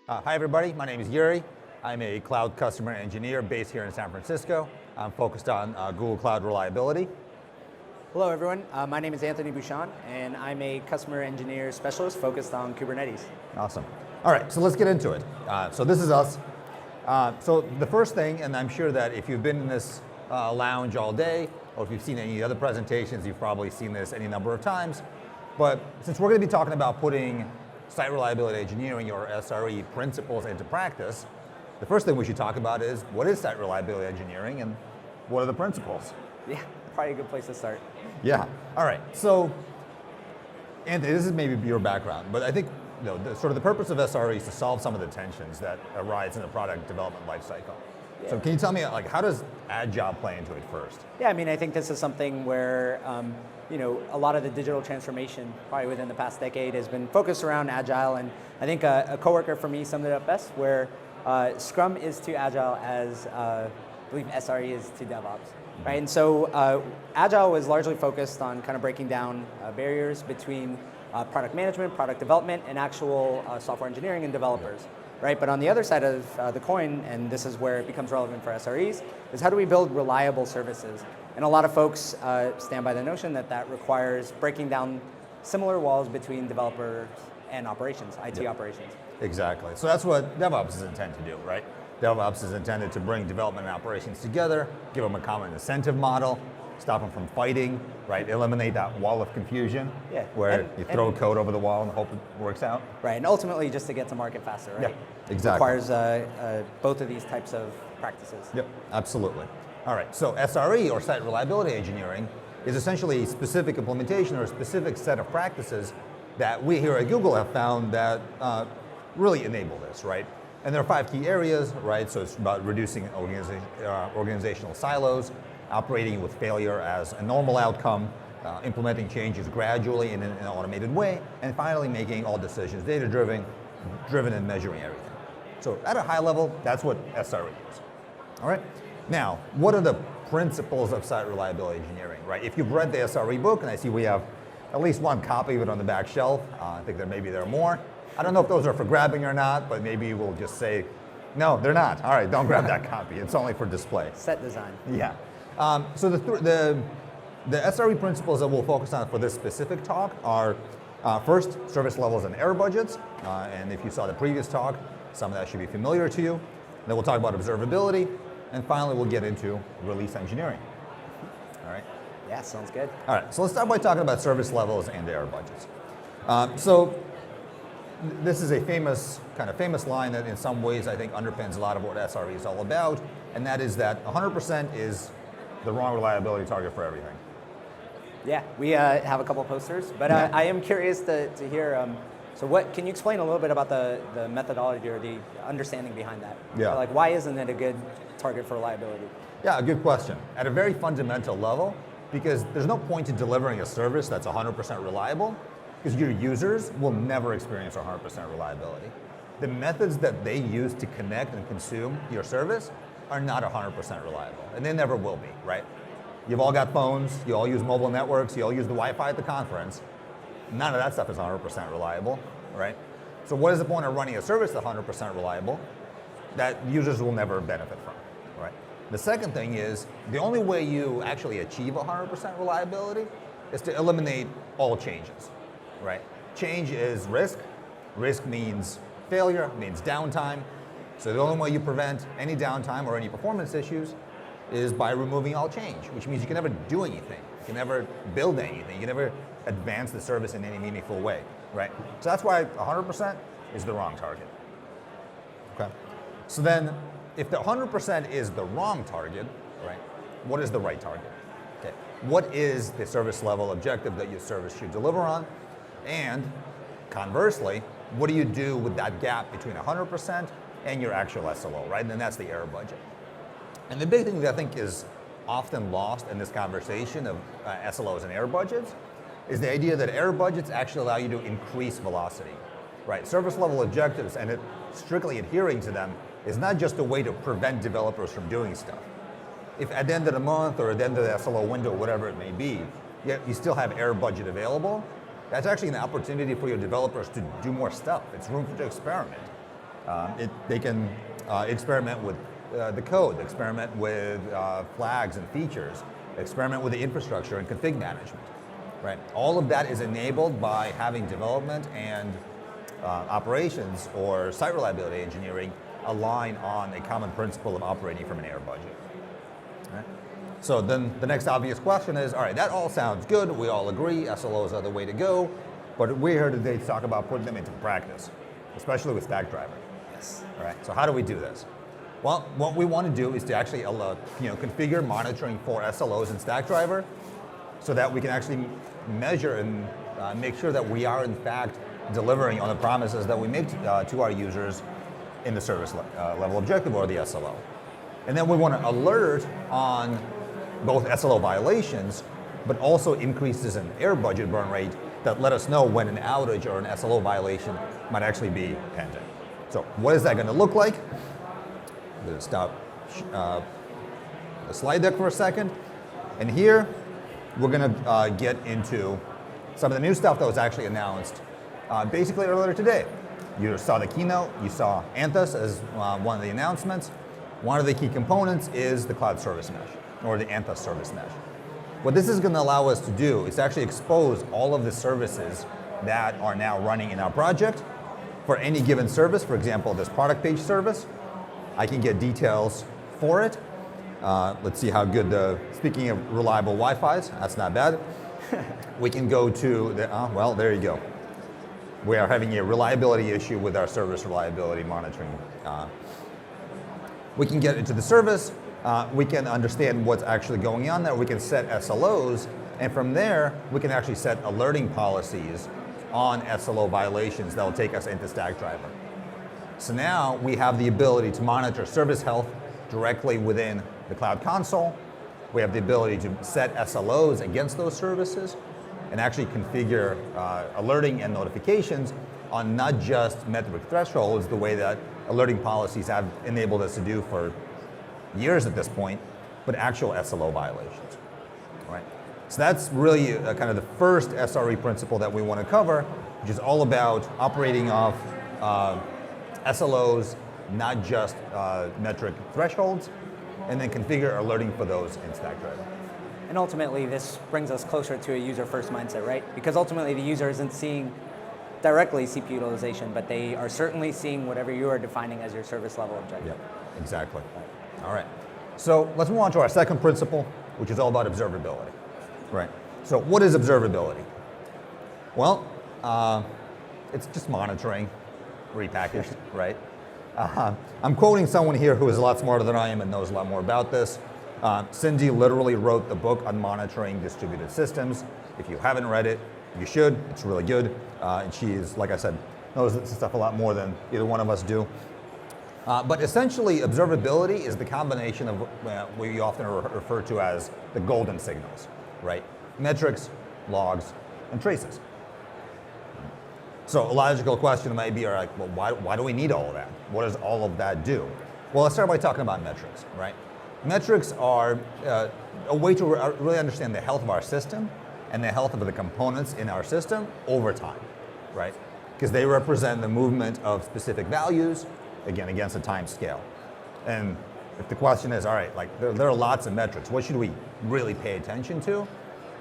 Hi everybody, my name is Yuri. I'm a cloud customer engineer based here in San Francisco. I'm focused on Google Cloud reliability. Hello everyone, my name is Anthony Bushong and I'm a customer engineer specialist focused on Kubernetes. Awesome. All right, so let's get into it. So this is us. So the first thing, and I'm sure that if you've been in this lounge all day, or if you've seen any other presentations, you've probably seen this any number of times. But since we're going to be talking about putting site reliability engineering, or SRE principles, into practice, the first thing we should talk about is what is site reliability engineering and what are the principles? Yeah, probably a good place to start. Yeah, all right. So, Anthony, this is maybe your background, but I think the purpose of SRE is to solve some of the tensions that arise in the product development lifecycle. Yeah. So can you tell me, how does Agile play into it first? Yeah, I mean, I think this is something where a lot of the digital transformation, probably within the past decade, has been focused around Agile, and I think a coworker for me summed it up best, where Scrum is to Agile as I believe SRE is to DevOps, right? And so Agile was largely focused on kind of breaking down barriers between product management, product development, and actual software engineering and developers, right? But on the other side of the coin, and this is where it becomes relevant for SREs, is how do we build reliable services? And a lot of folks stand by the notion that that requires breaking down similar walls between developers and operations, IT operations. Exactly. So that's what DevOps is intended to do, right? DevOps is intended to bring development and operations together, give them a common incentive model, stop them from fighting, right? Eliminate that wall of confusion, where you throw code over the wall and hope it works out. Right, and ultimately just to get to market faster, right? Yeah, exactly. It requires both of these types of practices. Yep, absolutely. All right, so SRE, or Site Reliability Engineering, is essentially a specific implementation or a specific set of practices that we here at Google have found that really enable this, right? And there are 5 key areas, right? So it's about reducing organizational silos, operating with failure as a normal outcome, implementing changes gradually in an automated way, and finally making all decisions data-driven and measuring everything. So at a high level, that's what SRE is. All right? Now, what are the principles of site reliability engineering, right? If you've read the SRE book, and I see we have at least one copy of it on the back shelf, I think there are more. I don't know if those are for grabbing or not, but maybe we'll just say, no, they're not. All right, don't grab that copy. It's only for display. Set design. Yeah. So the SRE principles that we'll focus on for this specific talk are first, service levels and error budgets. And if you saw the previous talk, some of that should be familiar to you. Then we'll talk about observability. And finally, we'll get into release engineering. All right? Yeah, sounds good. All right, so let's start by talking about service levels and error budgets. So this is a famous line that in some ways I think underpins a lot of what SRE is all about, and that is that 100% is the wrong reliability target for everything. Yeah, we have a couple posters, but I am curious to hear, so can you explain a little bit about the methodology or the understanding behind that? Yeah. Like, why isn't it a good target for reliability? Yeah, a good question. At a very fundamental level, because there's no point in delivering a service that's 100% reliable, because your users will never experience 100% reliability. The methods that they use to connect and consume your service are not 100% reliable, and they never will be, right? You've all got phones, you all use mobile networks, you all use the Wi-Fi at the conference. None of that stuff is 100% reliable, right? So what is the point of running a service that's 100% reliable that users will never benefit from, right? The second thing is, the only way you actually achieve 100% reliability is to eliminate all changes, right? Change is risk. Risk means failure, means downtime. So the only way you prevent any downtime or any performance issues is by removing all change, which means you can never do anything. You can never build anything. You can never advance the service in any meaningful way, right? So that's why 100% is the wrong target. Okay. So then, if the 100% is the wrong target, right, what is the right target? Okay. What is the service level objective that your service should deliver on? And conversely, what do you do with that gap between 100% and your actual SLO, right? And then that's the error budget. And the big thing that I think is often lost in this conversation of SLOs and error budgets is the idea that error budgets actually allow you to increase velocity, right? Service level objectives and strictly adhering to them is not just a way to prevent developers from doing stuff. If at the end of the month or at the end of the SLO window, whatever it may be, yet you still have error budget available, that's actually an opportunity for your developers to do more stuff. It's room to experiment. They can experiment with the code, experiment with flags and features, experiment with the infrastructure and config management, right? All of that is enabled by having development and operations or site reliability engineering align on a common principle of operating from an air budget. Right? So then the next obvious question is, all right, that all sounds good, we all agree, SLOs are the way to go, but we're here today to talk about putting them into practice, especially with Stackdriver. Yes. All right, so how do we do this? Well, what we want to do is to actually configure monitoring for SLOs in Stackdriver so that we can actually measure and make sure that we are in fact delivering on the promises that we make to our users in the service level objective or the SLO. And then we want to alert on both SLO violations, but also increases in air budget burn rate that let us know when an outage or an SLO violation might actually be pending. So what is that going to look like? I'm going to stop the slide deck for a second. And here, we're going to get into some of the new stuff that was actually announced basically earlier today. You saw the keynote, you saw Anthos as one of the announcements. One of the key components is the cloud service mesh, or the Anthos service mesh. What this is going to allow us to do is to actually expose all of the services that are now running in our project for any given service. For example, this product page service, I can get details for it. Let's see how good speaking of reliable Wi-Fi's, that's not bad. We can go to the, well, there you go. We are having a reliability issue with our service reliability monitoring. We can get into the service, we can understand what's actually going on there, we can set SLOs, and from there, we can actually set alerting policies on SLO violations that will take us into Stackdriver. So now we have the ability to monitor service health directly within the Cloud Console. We have the ability to set SLOs against those services and actually configure alerting and notifications on not just metric thresholds, the way that alerting policies have enabled us to do for years at this point, but actual SLO violations. All right. So that's really kind of the first SRE principle that we want to cover, which is all about operating off SLOs, not just metric thresholds, and then configure alerting for those in Stackdriver. And ultimately, this brings us closer to a user-first mindset, right? Because ultimately, the user isn't seeing directly CPU utilization, but they are certainly seeing whatever you are defining as your service level objective. Yep, exactly. All right. So let's move on to our second principle, which is all about observability. Right. So what is observability? Well, it's just monitoring, repackaged, right? I'm quoting someone here who is a lot smarter than I am and knows a lot more about this. Cindy literally wrote the book on monitoring distributed systems. If you haven't read it, you should. It's really good. And she is, like I said, knows this stuff a lot more than either one of us do. But essentially, observability is the combination of what we often refer to as the golden signals, right? Metrics, logs, and traces. So a logical question might be, all right, well, why do we need all of that? What does all of that do? Well, let's start by talking about metrics, right? Metrics are a way to really understand the health of our system and the health of the components in our system over time, right? Because they represent the movement of specific values, again, against a time scale. And if the question is, all right, like there are lots of metrics, what should we really pay attention to?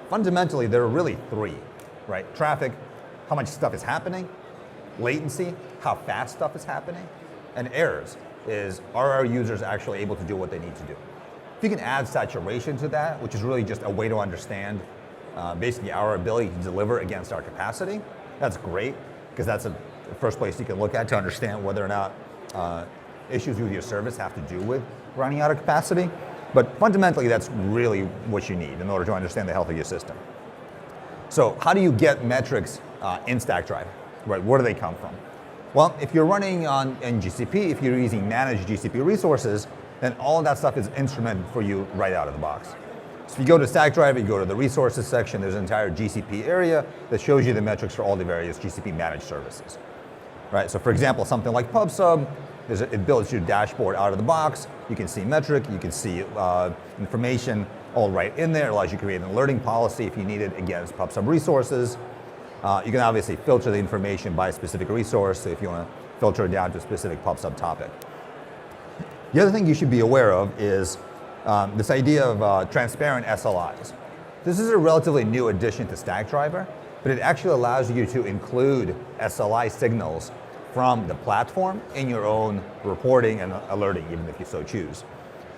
Fundamentally, there are really three, right? Traffic, how much stuff is happening, latency, how fast stuff is happening, and errors is, are our users actually able to do what they need to do? If you can add saturation to that, which is really just a way to understand basically our ability to deliver against our capacity, that's great, because that's the first place you can look at to understand whether or not issues with your service have to do with running out of capacity. But fundamentally, that's really what you need in order to understand the health of your system. So how do you get metrics in Stackdriver, right? Where do they come from? Well, if you're running in GCP, if you're using managed GCP resources, then all of that stuff is instrumented for you right out of the box. So if you go to Stackdriver, you go to the resources section, there's an entire GCP area that shows you the metrics for all the various GCP managed services. Right, so for example, something like PubSub, it builds your dashboard out of the box. You can see metric, you can see information all right in there. It allows you to create an alerting policy if you need it against PubSub resources. You can obviously filter the information by specific resource. So if you want to filter it down to a specific PubSub topic. The other thing you should be aware of is this idea of transparent SLIs. This is a relatively new addition to Stackdriver, but it actually allows you to include SLI signals from the platform in your own reporting and alerting, even if you so choose.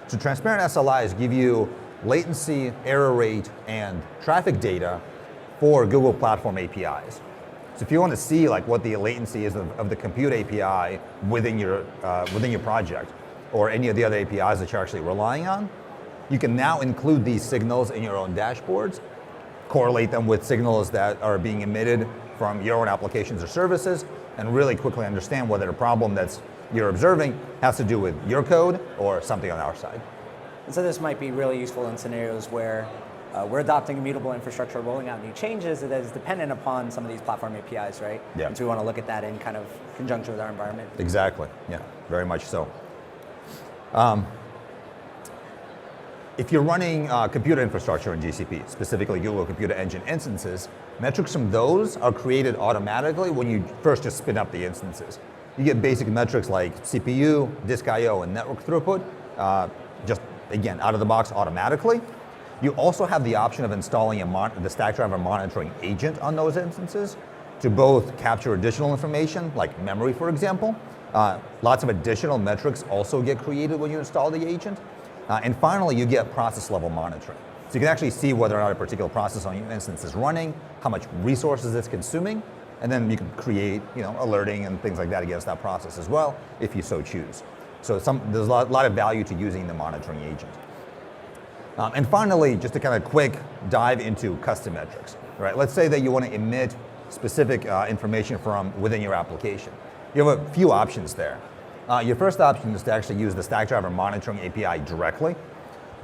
So transparent SLIs give you latency, error rate, and traffic data for Google Platform APIs. So if you want to see like what the latency is of the compute API within your project, or any of the other APIs that you're actually relying on, you can now include these signals in your own dashboards, correlate them with signals that are being emitted from your own applications or services, and really quickly understand whether the problem that you're observing has to do with your code or something on our side. And so this might be really useful in scenarios where we're adopting immutable infrastructure, rolling out new changes that is dependent upon some of these platform APIs, right? Yeah. And so we want to look at that in kind of conjunction with our environment. Exactly, yeah, very much so. If you're running computer infrastructure in GCP, specifically Google Computer Engine instances, metrics from those are created automatically when you first just spin up the instances. You get basic metrics like CPU, disk I/O, and network throughput, just again, out of the box automatically. You also have the option of installing the Stackdriver monitoring agent on those instances to both capture additional information, like memory, for example. Lots of additional metrics also get created when you install the agent. And finally, you get process level monitoring. So you can actually see whether or not a particular process on your instance is running, how much resources it's consuming, and then you can create alerting and things like that against that process as well, if you so choose. So there's a lot of value to using the monitoring agent. And finally, just a kind of quick dive into custom metrics. Right? Let's say that you want to emit specific information from within your application. You have a few options there. Your first option is to actually use the Stackdriver monitoring API directly.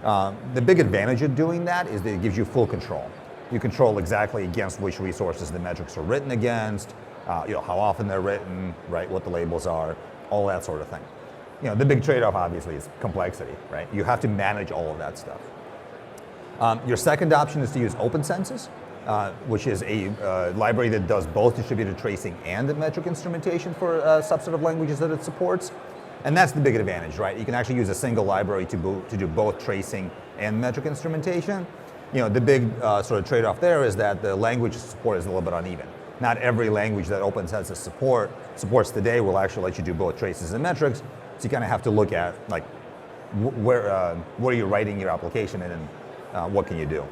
The big advantage of doing that is that it gives you full control. You control exactly against which resources the metrics are written against, how often they're written, right? What the labels are, all that sort of thing. The big trade-off obviously is complexity, right? You have to manage all of that stuff. Your second option is to use OpenCensus, which is a library that does both distributed tracing and metric instrumentation for a subset of languages that it supports. And that's the big advantage, right? You can actually use a single library to do both tracing and metric instrumentation. The big sort of trade-off there is that the language support is a little bit uneven. Not every language that OpenCensus supports today will actually let you do both traces and metrics. So you kind of have to look at like where are you writing your application in, and what can you do.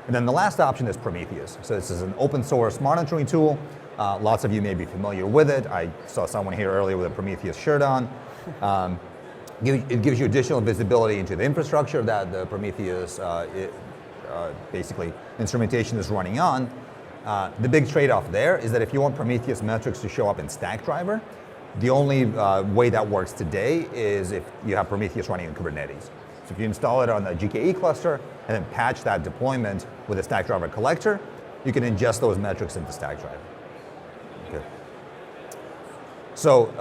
And then the last option is Prometheus. So this is an open source monitoring tool. Lots of you may be familiar with it. I saw someone here earlier with a Prometheus shirt on. It gives you additional visibility into the infrastructure that the Prometheus basically instrumentation is running on. The big trade-off there is that if you want Prometheus metrics to show up in Stackdriver, the only way that works today is if you have Prometheus running in Kubernetes. So if you install it on the GKE cluster and then patch that deployment with a Stackdriver collector, you can ingest those metrics into Stackdriver. Okay. So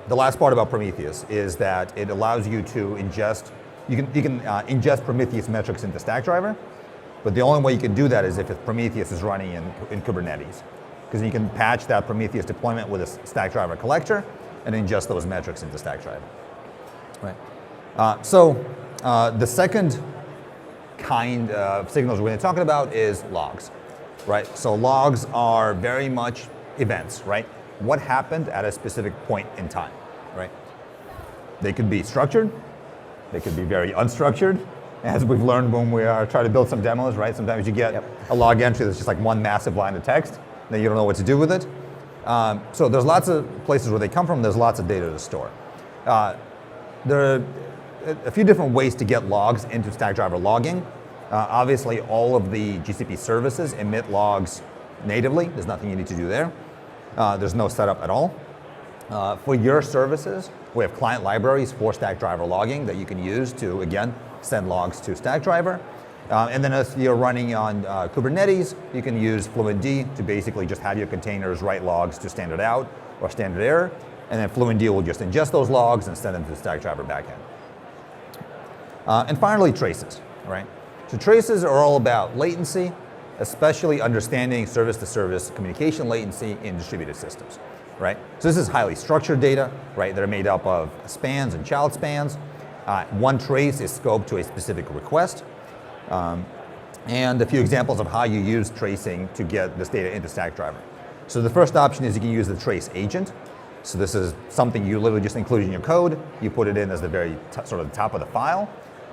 the last part about Prometheus is that it allows you to ingest, you can ingest Prometheus metrics into Stackdriver, but the only way you can do that is if Prometheus is running in Kubernetes, because you can patch that Prometheus deployment with a Stackdriver collector and ingest those metrics into Stackdriver. Right. The second kind of signals we're going to talk about is logs, right? So logs are very much events, right? What happened at a specific point in time, right? They could be structured, they could be very unstructured, as we've learned when we are trying to build some demos, right? Sometimes you get a log entry that's just like one massive line of text, then you don't know what to do with it. So there's lots of places where they come from, there's lots of data to store. There are a few different ways to get logs into Stackdriver logging. Obviously, all of the GCP services emit logs natively. There's nothing you need to do there. There's no setup at all. For your services, we have client libraries for Stackdriver logging that you can use to, again, send logs to Stackdriver. And then if you're running on Kubernetes, you can use Fluentd to basically just have your containers write logs to standard out or standard error. And then Fluentd will just ingest those logs and send them to the Stackdriver backend. And finally, traces, right? So traces are all about latency, especially understanding service-to-service communication latency in distributed systems. right? So this is highly structured data, right? They're made up of spans and child spans. One trace is scoped to a specific request. And a few examples of how you use tracing to get this data into Stackdriver. So the first option is you can use the trace agent. So this is something you literally just include in your code. You put it in as the very sort of the top of the file,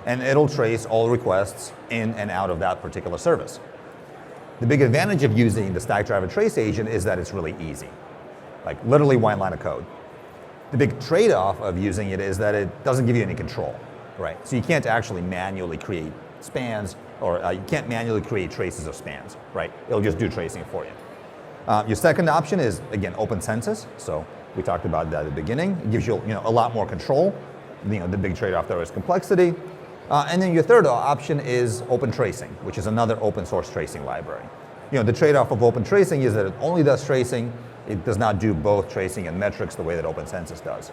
and it'll trace all requests in and out of that particular service. The big advantage of using the Stackdriver trace agent is that it's really easy, like literally one line of code. The big trade-off of using it is that it doesn't give you any control, right? So you can't actually manually create spans, or you can't manually create traces of spans, right? It'll just do tracing for you. Your second option is, again, open census. So we talked about that at the beginning. It gives you, a lot more control. The big trade-off there is complexity. And then your third option is open tracing, which is another open source tracing library. The trade-off of open tracing is that it only does tracing. It does not do both tracing and metrics the way that open census does.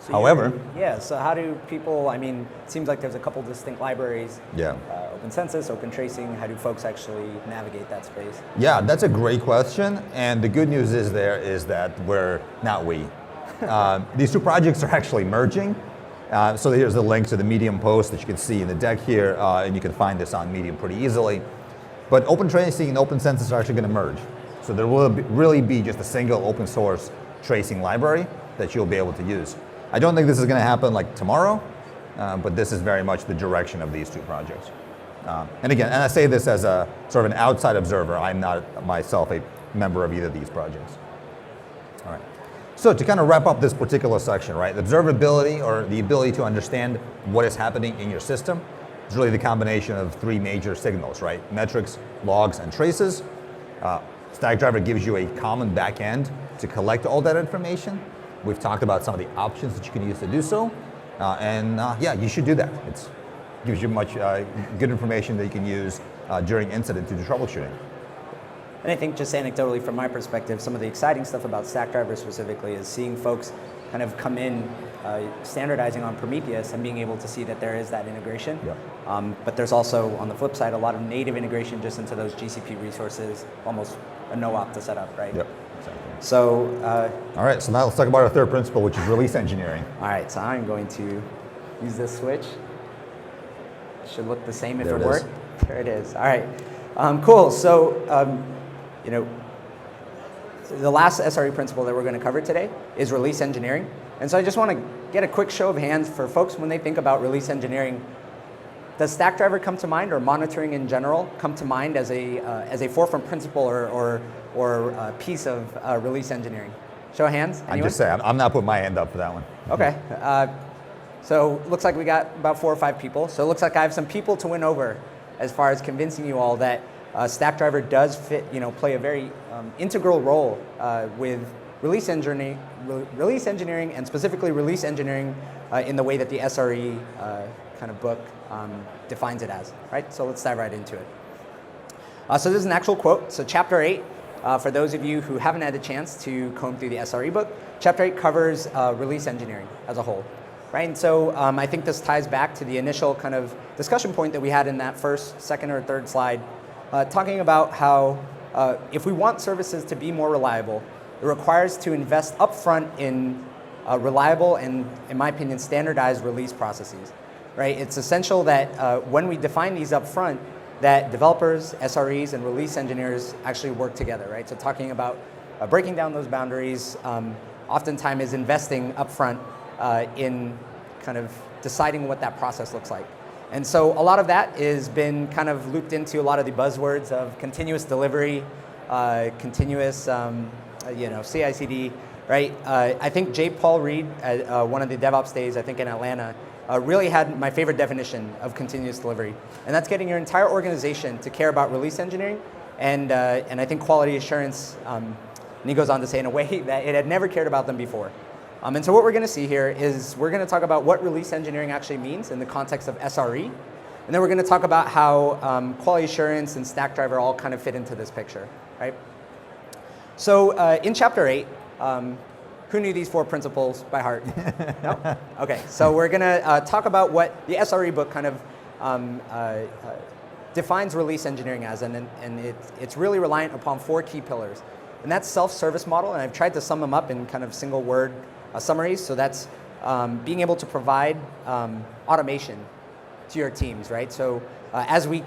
So however, so how do people, it seems like there's a couple distinct libraries. Yeah. Open census, open tracing, how do folks actually navigate that space? Yeah, that's a great question. And the good news is that these two projects are actually merging. So here's the link to the Medium post that you can see in the deck here, and you can find this on Medium pretty easily. But open tracing and open census are actually going to merge. So there will really be just a single open source tracing library that you'll be able to use. I don't think this is going to happen like tomorrow, but this is very much the direction of these two projects. And I say this as a sort of an outside observer. I'm not myself a member of either of these projects. All right. So to kind of wrap up this particular section, right? Observability, or the ability to understand what is happening in your system, is really the combination of three major signals, right? Metrics, logs, and traces. Stackdriver gives you a common backend to collect all that information. We've talked about some of the options that you can use to do so. You should do that. It gives you much good information that you can use during incident to do troubleshooting. And I think just anecdotally from my perspective, some of the exciting stuff about Stackdriver specifically is seeing folks kind of come in standardizing on Prometheus and being able to see that there is that integration. Yep. But there's also, on the flip side, a lot of native integration just into those GCP resources, almost a no-op to set up, right? Yep. Exactly. So, all right, so now let's talk about our third principle, which is release engineering. All right, so I'm going to use this switch. It should look the same if it worked. There it is. All right, cool. So, the last SRE principle that we're going to cover today is release engineering. And so I just want to get a quick show of hands for folks when they think about release engineering. Does Stackdriver come to mind, or monitoring in general come to mind as a forefront principle or piece of release engineering? Show of hands. Anyone? I'm just saying, I'm not putting my hand up for that one. Okay. So looks like we got about 4 or 5 people. So it looks like I have some people to win over as far as convincing you all that Stackdriver does play a very integral role with release engineering, and specifically release engineering in the way that the SRE kind of book defines it as, right? So let's dive right into it. So this is an actual quote. So chapter 8, for those of you who haven't had the chance to comb through the SRE book, chapter 8 covers release engineering as a whole, right? And so I think this ties back to the initial kind of discussion point that we had in that first, second, or third slide, talking about how if we want services to be more reliable, it requires to invest upfront in reliable and, in my opinion, standardized release processes. Right? It's essential that when we define these upfront, that developers, SREs, and release engineers actually work together. Right? So talking about breaking down those boundaries, oftentimes is investing upfront in kind of deciding what that process looks like. And so a lot of that has been kind of looped into a lot of the buzzwords of continuous delivery, continuous, CI/CD. Right? I think J. Paul Reed, at one of the DevOps days, I think in Atlanta, really had my favorite definition of continuous delivery. And that's getting your entire organization to care about release engineering and I think quality assurance, and he goes on to say in a way that it had never cared about them before. And so what we're going to see here is we're going to talk about what release engineering actually means in the context of SRE. And then we're going to talk about how quality assurance and Stackdriver all kind of fit into this picture, right? So in chapter 8, who knew these 4 principles by heart? No? Okay, so we're going to talk about what the SRE book kind of defines release engineering as, and it's really reliant upon 4 key pillars. and that's SelfService Model, and I've tried to sum them up in kind of single word summaries. So that's being able to provide automation to your teams, right? So as we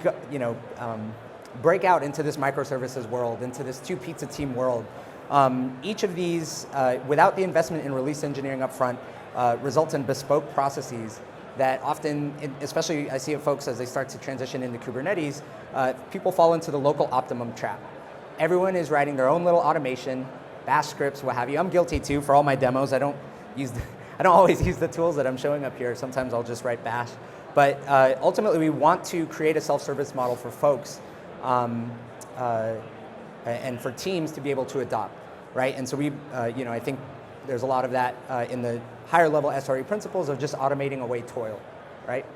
break out into this microservices world, into this two pizza team world, each of these, without the investment in release engineering up front, results in bespoke processes that often, especially I see it folks as they start to transition into Kubernetes, people fall into the local optimum trap. Everyone is writing their own little automation, bash scripts, what have you. I'm guilty too. For all my demos, I don't always use the tools that I'm showing up here. Sometimes I'll just write bash. But ultimately, we want to create a self-service model for folks and for teams to be able to adopt, right? And so we, I think there's a lot of that in the higher level SRE principles of just automating away toil, right?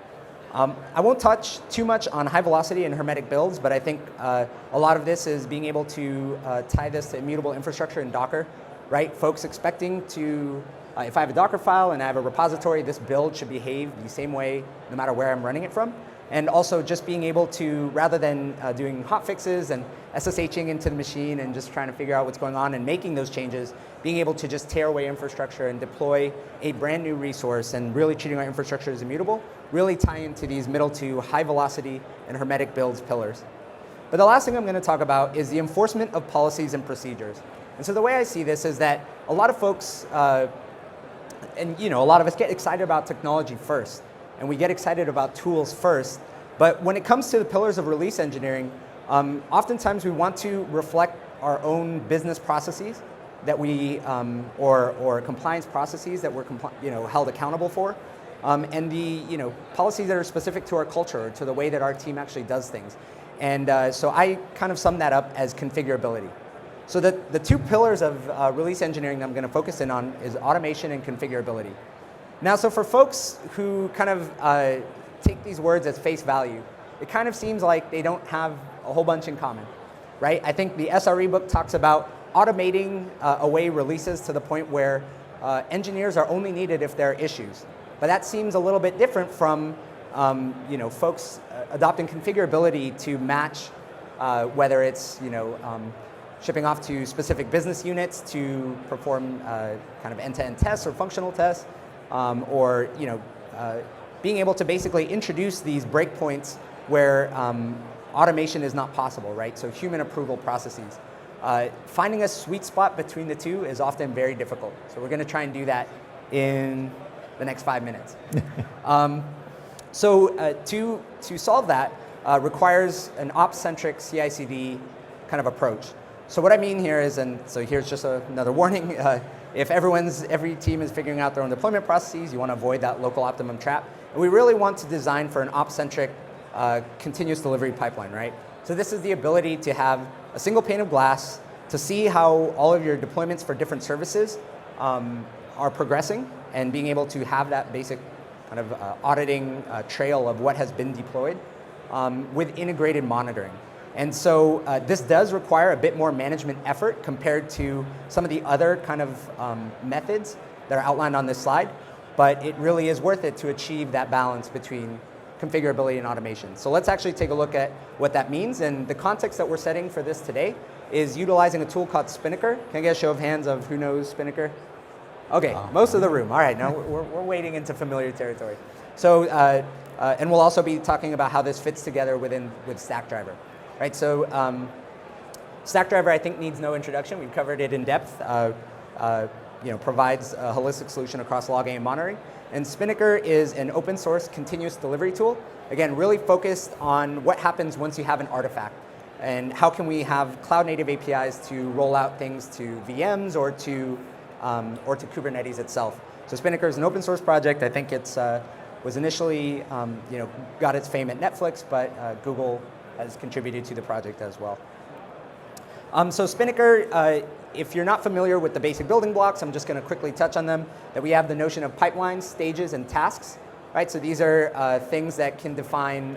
I won't touch too much on high velocity and hermetic builds, but I think a lot of this is being able to tie this to immutable infrastructure in Docker, right? Folks expecting to, if I have a Docker file and I have a repository, this build should behave the same way no matter where I'm running it from. And also just being able to, rather than doing hot fixes and SSHing into the machine and just trying to figure out what's going on and making those changes, being able to just tear away infrastructure and deploy a brand new resource and really treating our infrastructure as immutable, really tie into these middle to high velocity and hermetic builds pillars. But the last thing I'm going to talk about is the enforcement of policies and procedures. And so the way I see this is that a lot of folks, a lot of us get excited about technology first, and we get excited about tools first. But when it comes to the pillars of release engineering, oftentimes we want to reflect our own business processes that we, or compliance processes that we're held accountable for, and the policies that are specific to our culture, or to the way that our team actually does things. And so I kind of sum that up as configurability. So the two pillars of release engineering that I'm going to focus in on is automation and configurability. Now, so for folks who kind of take these words as face value, it kind of seems like they don't have a whole bunch in common, right? I think the SRE book talks about automating away releases to the point where engineers are only needed if there are issues. But that seems a little bit different from folks adopting configurability to match whether it's shipping off to specific business units to perform kind of end-to-end tests or functional tests, or being able to basically introduce these breakpoints where automation is not possible, right? So human approval processes. Finding a sweet spot between the two is often very difficult. So we're going to try and do that in the next 5 minutes. To solve that requires an ops-centric CI/CD kind of approach. So what I mean here is, and so here's just another warning, if every team is figuring out their own deployment processes, you want to avoid that local optimum trap. And we really want to design for an ops-centric continuous delivery pipeline, right? So this is the ability to have a single pane of glass to see how all of your deployments for different services are progressing, and being able to have that basic kind of auditing trail of what has been deployed with integrated monitoring. And so this does require a bit more management effort compared to some of the other kind of methods that are outlined on this slide, but it really is worth it to achieve that balance between configurability and automation. So let's actually take a look at what that means. And the context that we're setting for this today is utilizing a tool called Spinnaker. Can I get a show of hands of who knows Spinnaker? Okay, most of the room. All right, now we're wading into familiar territory. So, and we'll also be talking about how this fits together with Stackdriver. Right, so Stackdriver I think needs no introduction. We've covered it in depth. Provides a holistic solution across logging and monitoring. And Spinnaker is an open source continuous delivery tool. Again, really focused on what happens once you have an artifact, and how can we have cloud native APIs to roll out things to VMs or to Kubernetes itself. So Spinnaker is an open source project. I think it's was initially got its fame at Netflix, but Google has contributed to the project as well. So Spinnaker, if you're not familiar with the basic building blocks, I'm just going to quickly touch on them. That we have the notion of pipelines, stages, and tasks. Right. So these are things that can define.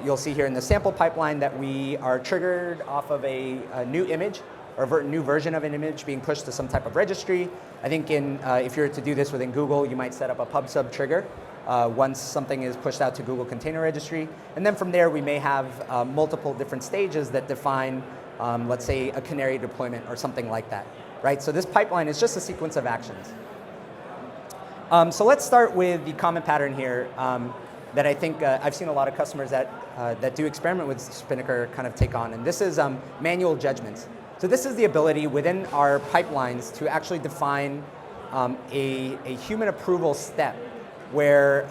You'll see here in the sample pipeline that we are triggered off of a new image or new version of an image being pushed to some type of registry. I think if you're to do this within Google, you might set up a PubSub trigger once something is pushed out to Google Container Registry. And then from there, we may have multiple different stages that define let's say a Canary deployment or something like that, right? So this pipeline is just a sequence of actions. So let's start with the common pattern here that I think I've seen a lot of customers that do experiment with Spinnaker kind of take on, and this is manual judgments. So this is the ability within our pipelines to actually define a human approval step where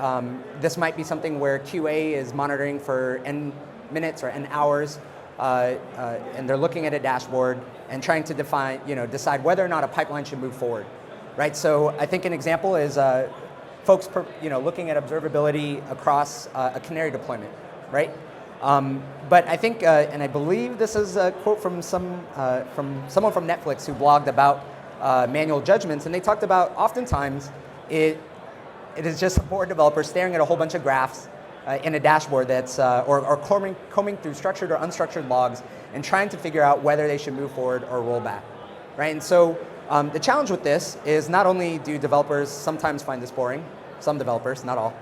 this might be something where QA is monitoring for n minutes or n hours, and they're looking at a dashboard and trying to decide whether or not a pipeline should move forward, right? So I think an example is folks looking at observability across a Canary deployment, right? But I think, and I believe this is a quote from someone from Netflix who blogged about manual judgments, and they talked about oftentimes it is just a board developer staring at a whole bunch of graphs in a dashboard that's, or combing through structured or unstructured logs and trying to figure out whether they should move forward or roll back, right? And so the challenge with this is not only do developers sometimes find this boring, some developers, not all,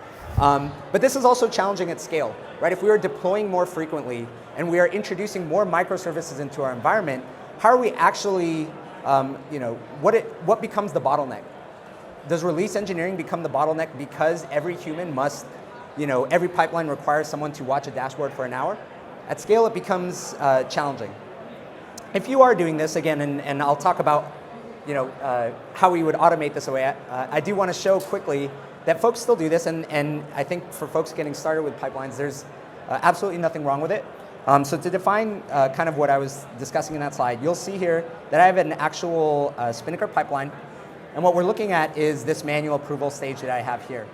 but this is also challenging at scale, right? If we are deploying more frequently and we are introducing more microservices into our environment, how are we actually, what becomes the bottleneck? Does release engineering become the bottleneck because every human must, every pipeline requires someone to watch a dashboard for an hour? At scale, it becomes challenging. If you are doing this, again, and I'll talk about how we would automate this away, I do want to show quickly that folks still do this, and I think for folks getting started with pipelines, there's absolutely nothing wrong with it. So to define kind of what I was discussing in that slide, you'll see here that I have an actual Spinnaker pipeline, and what we're looking at is this manual approval stage that I have here.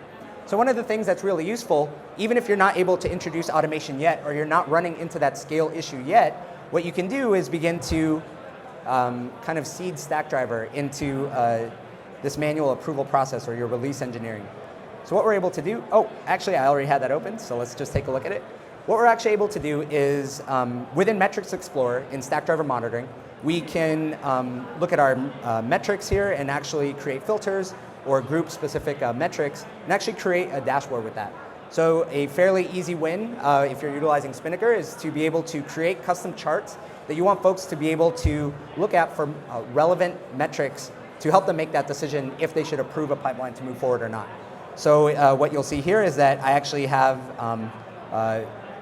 So one of the things that's really useful, even if you're not able to introduce automation yet, or you're not running into that scale issue yet, what you can do is begin to kind of seed Stackdriver into this manual approval process or your release engineering. So what we're able to do, actually I already had that open, so let's just take a look at it. What we're actually able to do is within Metrics Explorer in Stackdriver monitoring, we can look at our metrics here and actually create filters or group specific metrics and actually create a dashboard with that. So a fairly easy win if you're utilizing Spinnaker is to be able to create custom charts that you want folks to be able to look at for relevant metrics to help them make that decision if they should approve a pipeline to move forward or not. So what you'll see here is that I actually have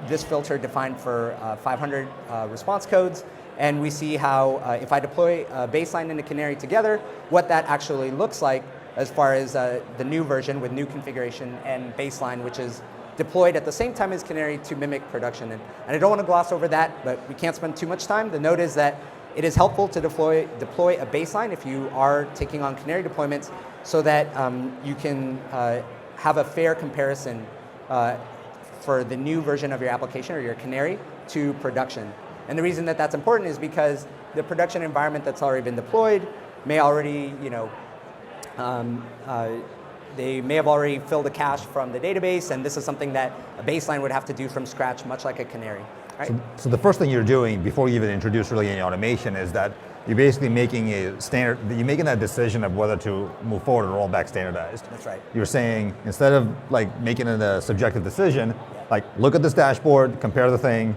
this filter defined for 500 response codes, and we see how if I deploy baseline and a Canary together, what that actually looks like as far as the new version with new configuration and baseline, which is deployed at the same time as Canary to mimic production. And I don't want to gloss over that, but we can't spend too much time. The note is that it is helpful to deploy a baseline if you are taking on Canary deployments so that you can have a fair comparison for the new version of your application or your Canary to production. And the reason that that's important is because the production environment that's already been deployed may already, they may have already filled a cache from the database, and this is something that a baseline would have to do from scratch, much like a Canary. Right? So the first thing you're doing before you even introduce really any automation is that you're basically making you're making that decision of whether to move forward or roll back standardized. That's right. You're saying, instead of making it a subjective decision, look at this dashboard, compare the thing.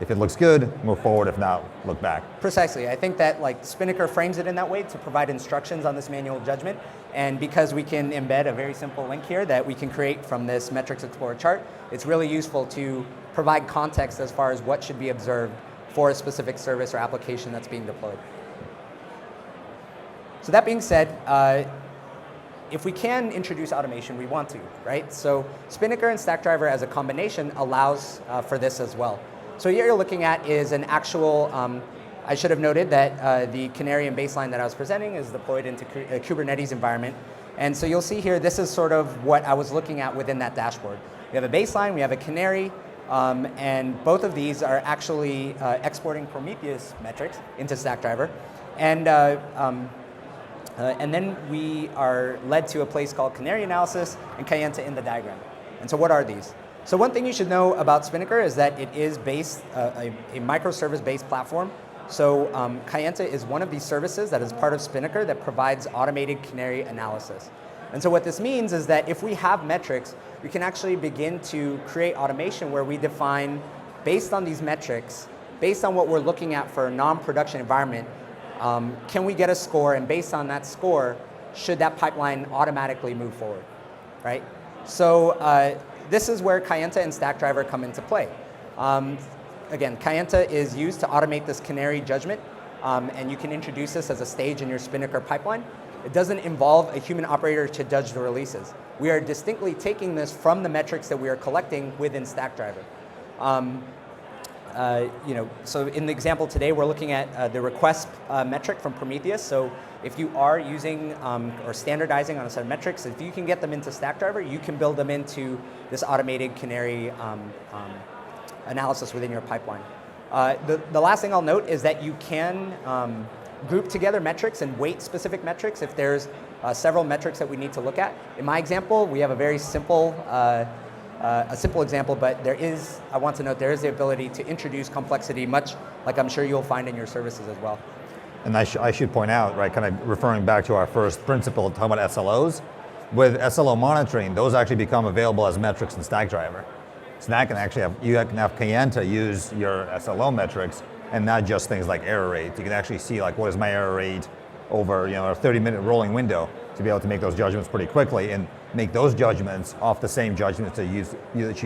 If it looks good, move forward. If not, look back. Precisely. I think that Spinnaker frames it in that way to provide instructions on this manual judgment. And because we can embed a very simple link here that we can create from this Metrics Explorer chart, it's really useful to provide context as far as what should be observed for a specific service or application that's being deployed. So that being said, if we can introduce automation, we want to, right? So Spinnaker and Stackdriver as a combination allows for this as well. So here you're looking at is an actual, I should have noted that the Canary and baseline that I was presenting is deployed into a Kubernetes environment. And so you'll see here, this is sort of what I was looking at within that dashboard. We have a baseline, we have a Canary, and both of these are actually exporting Prometheus metrics into Stackdriver. And then we are led to a place called Canary Analysis and Kayenta in the diagram. And so what are these? So one thing you should know about Spinnaker is that it is based, a microservice-based platform. So Kayenta is one of these services that is part of Spinnaker that provides automated Canary analysis. And so what this means is that if we have metrics, we can actually begin to create automation where we define, based on these metrics, based on what we're looking at for a non-production environment, can we get a score, and based on that score, should that pipeline automatically move forward, right? So this is where Kayenta and Stackdriver come into play. Again, Kayenta is used to automate this Canary judgment, and you can introduce this as a stage in your Spinnaker pipeline. It doesn't involve a human operator to judge the releases. We are distinctly taking this from the metrics that we are collecting within Stackdriver. So in the example today, we're looking at the request metric from Prometheus. So if you are using or standardizing on a set of metrics, if you can get them into Stackdriver, you can build them into this automated Canary analysis within your pipeline. The last thing I'll note is that you can group together metrics and weight specific metrics if there's several metrics that we need to look at. In my example, we have a very simple example, but I want to note there is the ability to introduce complexity, much like I'm sure you'll find in your services as well. And I should point out, right, kind of referring back to our first principle, talking about SLOs, with SLO monitoring, those actually become available as metrics in Stackdriver. So now you can have Kayenta use your SLO metrics and not just things like error rate. You can actually see like, what is my error rate over a 30-minute rolling window to be able to make those judgments pretty quickly and make those judgments off the same judgments that you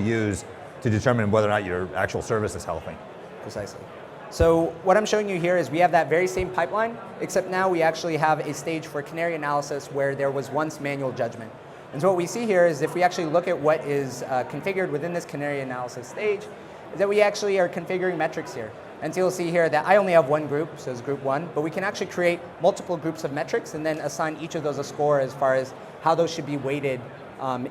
use to determine whether or not your actual service is healthy. Precisely. So what I'm showing you here is we have that very same pipeline, except now we actually have a stage for Canary Analysis where there was once manual judgment. And so what we see here is if we actually look at what is configured within this Canary Analysis stage, is that we actually are configuring metrics here. And so you'll see here that I only have one group, so it's group one, but we can actually create multiple groups of metrics and then assign each of those a score as far as how those should be weighted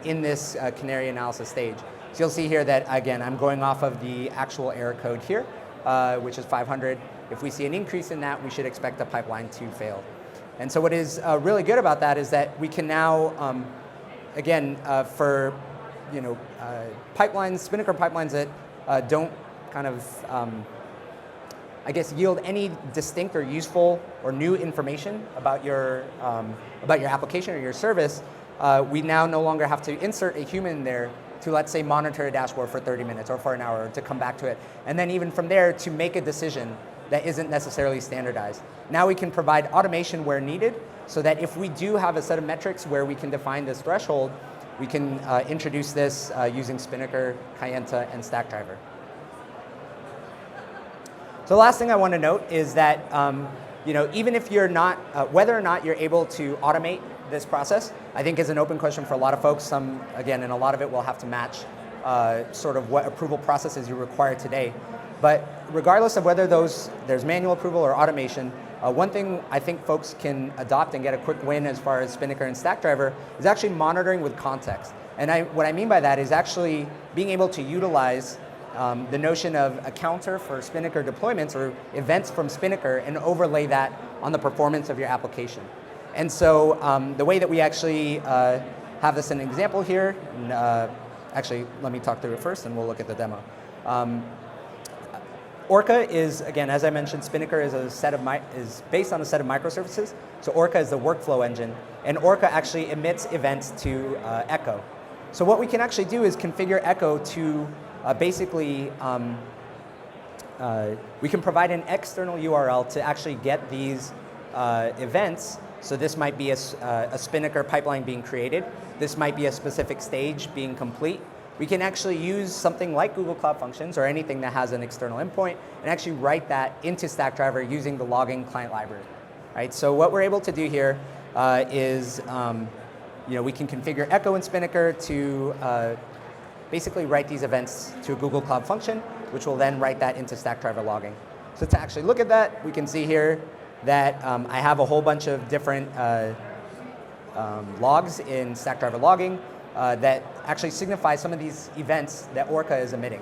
in this Canary Analysis stage. So you'll see here that, again, I'm going off of the actual error code here, which is 500. If we see an increase in that, we should expect the pipeline to fail. And so what is really good about that is that we can now, again, for pipelines, Spinnaker pipelines that don't kind of, yield any distinct or useful or new information about your application or your service, we now no longer have to insert a human there to, let's say, monitor a dashboard for 30 minutes or for an hour to come back to it. And then even from there to make a decision that isn't necessarily standardized. Now we can provide automation where needed so that if we do have a set of metrics where we can define this threshold, we can introduce this using Spinnaker, Kayenta, and Stackdriver. So the last thing I want to note is that even if you're not, whether or not you're able to automate this process, I think is an open question for a lot of folks. Again, and a lot of it will have to match sort of what approval processes you require today. But regardless of whether there's manual approval or automation, one thing I think folks can adopt and get a quick win as far as Spinnaker and Stackdriver is actually monitoring with context. And what I mean by that is actually being able to utilize the notion of a counter for Spinnaker deployments or events from Spinnaker and overlay that on the performance of your application. And so the way that we actually have this in an example here, actually let me talk through it first and we'll look at the demo. Orca is, again, as I mentioned, Spinnaker is based on a set of microservices. So Orca is the workflow engine, and Orca actually emits events to Echo. So what we can actually do is configure Echo to we can provide an external URL to actually get these events. So this might be a Spinnaker pipeline being created. This might be a specific stage being complete. We can actually use something like Google Cloud Functions or anything that has an external endpoint and actually write that into Stackdriver using the logging client library. Right? So what we're able to do here is we can configure Echo and Spinnaker to basically write these events to a Google Cloud Function, which will then write that into Stackdriver logging. So to actually look at that, we can see here that I have a whole bunch of different logs in Stackdriver logging that actually signify some of these events that Orca is emitting.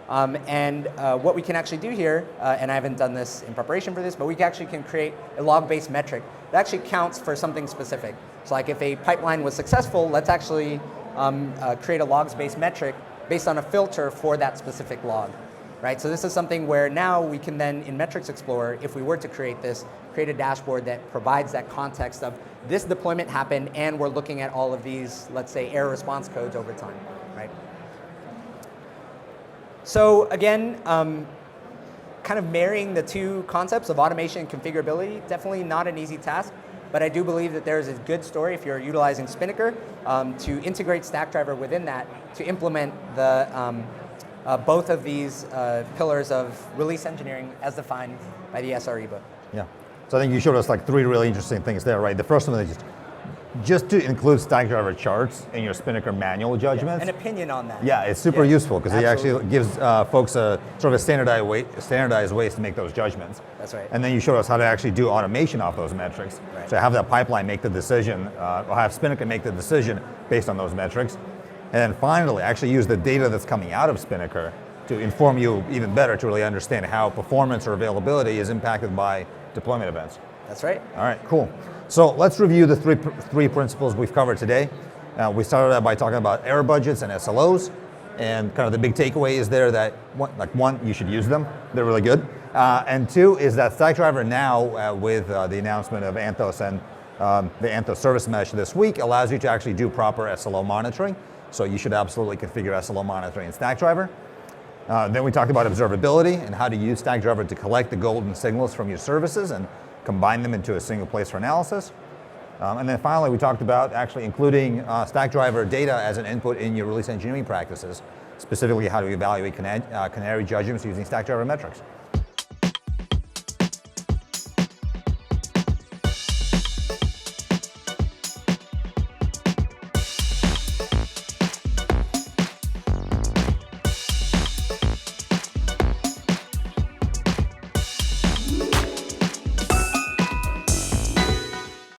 What we can actually do here, and I haven't done this in preparation for this, but we actually can create a log-based metric that actually counts for something specific. So like if a pipeline was successful, let's actually create a logs-based metric based on a filter for that specific log. Right? So this is something where now we can then, in Metrics Explorer, if we were to create a dashboard that provides that context of this deployment happened and we're looking at all of these, let's say, error response codes over time. Right? So again, kind of marrying the two concepts of automation and configurability, definitely not an easy task, but I do believe that there's a good story if you're utilizing Spinnaker to integrate Stackdriver within that to implement the both of these pillars of release engineering as defined by the SRE book. Yeah. So I think you showed us like 3 really interesting things there, right? The first one is just to include Stackdriver charts in your Spinnaker manual judgments. An opinion on that. Yeah, it's super useful because it actually gives folks a sort of a standardized ways to make those judgments. That's right. And then you showed us how to actually do automation off those metrics. Right. So have that pipeline make the decision, or have Spinnaker make the decision based on those metrics. And then finally, actually use the data that's coming out of Spinnaker to inform you even better to really understand how performance or availability is impacted by deployment events. That's right. All right, cool. So let's review the three principles we've covered today. We started out by talking about error budgets and SLOs, and kind of the big takeaway is there that one, you should use them. They're really good. And 2 is that Stackdriver now, with the announcement of Anthos and the Anthos service mesh this week, allows you to actually do proper SLO monitoring. So you should absolutely configure SLO monitoring in Stackdriver. Then we talked about observability and how to use Stackdriver to collect the golden signals from your services and combine them into a single place for analysis. And then finally, we talked about actually including Stackdriver data as an input in your release engineering practices, specifically how to evaluate Canary judgments using Stackdriver metrics.